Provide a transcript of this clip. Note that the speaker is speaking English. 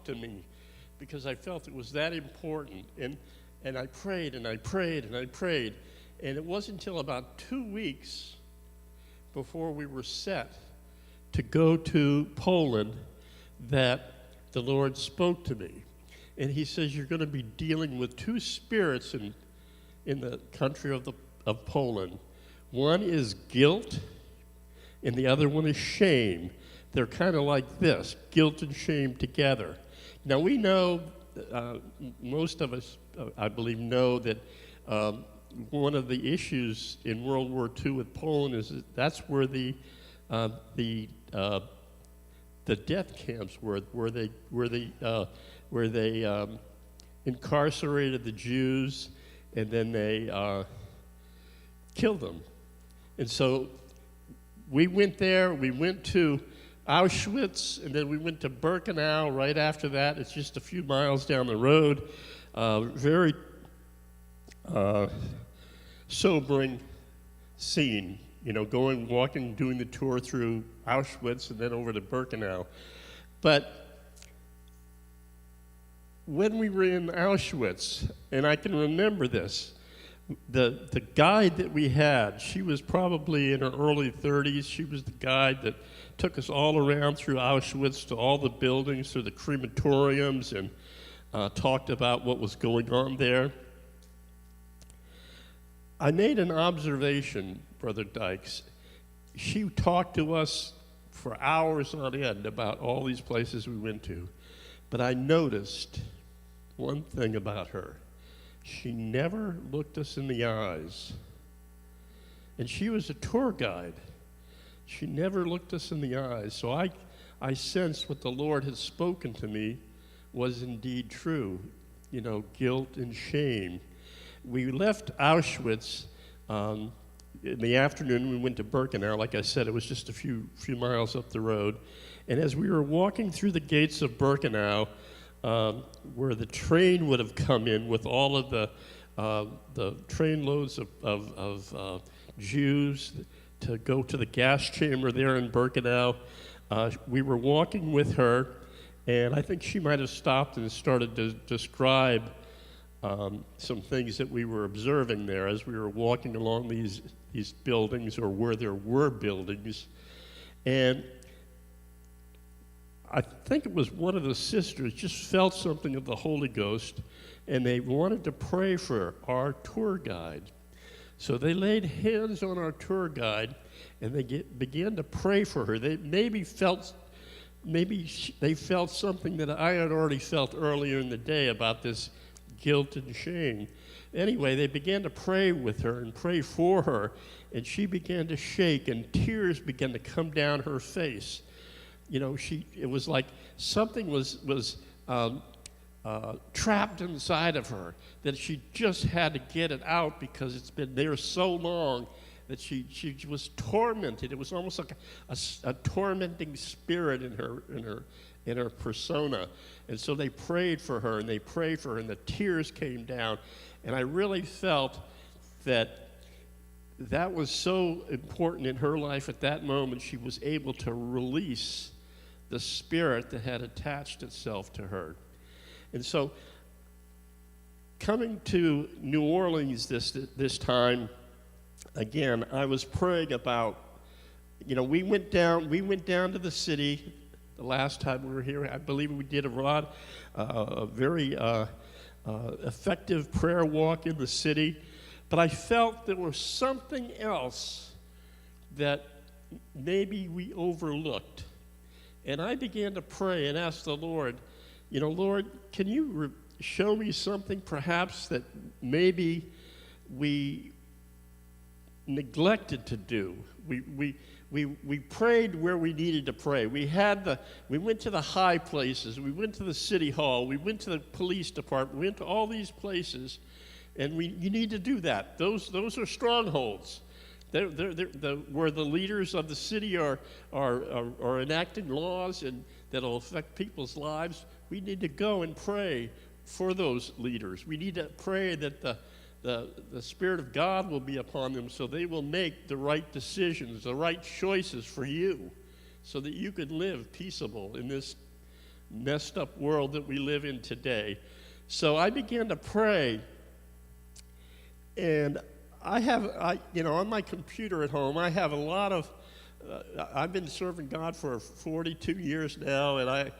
to me because I felt it was that important. And I prayed and I prayed and I prayed. And it wasn't until about 2 weeks before we were set to go to Poland that the Lord spoke to me. And he says, you're going to be dealing with two spirits in the country of Poland. One is guilt, and the other one is shame. They're kind of like this, guilt and shame together. Now we know, most of us, I believe, know that one of the issues in World War II with Poland is that's where the death camps were, where they incarcerated the Jews, and then they killed them. And so we went there. We went to Auschwitz, and then we went to Birkenau right after that. It's just a few miles down the road. Very sobering scene, walking, doing the tour through Auschwitz and then over to Birkenau. But when we were in Auschwitz, and I can remember this, the guide that we had, she was probably in her early 30s. She was the guide that took us all around through Auschwitz to all the buildings, through the crematoriums, and talked about what was going on there. I made an observation, Brother Dykes. She talked to us for hours on end about all these places we went to. But I noticed one thing about her. She never looked us in the eyes. And she was a tour guide. She never looked us in the eyes. So I sensed what the Lord had spoken to me was indeed true. Guilt and shame. We left Auschwitz in the afternoon. We went to Birkenau. Like I said, it was just a few miles up the road. And as we were walking through the gates of Birkenau, where the train would have come in with all of the train loads of Jews to go to the gas chamber there in Birkenau, we were walking with her, and I think she might have stopped and started to describe some things that we were observing there as we were walking along these buildings, or where there were buildings. And I think it was one of the sisters just felt something of the Holy Ghost, and they wanted to pray for our tour guide. So they laid hands on our tour guide, and they began to pray for her. They felt something that I had already felt earlier in the day about this guilt and shame. Anyway, they began to pray with her and pray for her, and she began to shake, and tears began to come down her face. It was like something was trapped inside of her, that she just had to get it out because it's been there so long that she was tormented. It was almost like a tormenting spirit in her persona. And so they prayed for her, and and the tears came down. And I really felt that was so important in her life at that moment. She was able to release the spirit that had attached itself to her. And so, coming to New Orleans this time, again, I was praying about, we went down to the city the last time we were here. I believe we did a very effective prayer walk in the city. But I felt there was something else that maybe we overlooked. And I began to pray and ask the Lord, Lord, can you show me something perhaps that maybe we neglected to do? We prayed where we needed to pray. We went to the high places. We went to the city hall. We went to the police department. We went to all these places, and you need to do that. Those are strongholds. Where the leaders of the city are enacting laws and that'll affect people's lives. We need to go and pray for those leaders. We need to pray that the Spirit of God will be upon them so they will make the right decisions, the right choices for you, so that you could live peaceable in this messed up world that we live in today. So I began to pray, and on my computer at home, I have a lot of, I've been serving God for 42 years now, and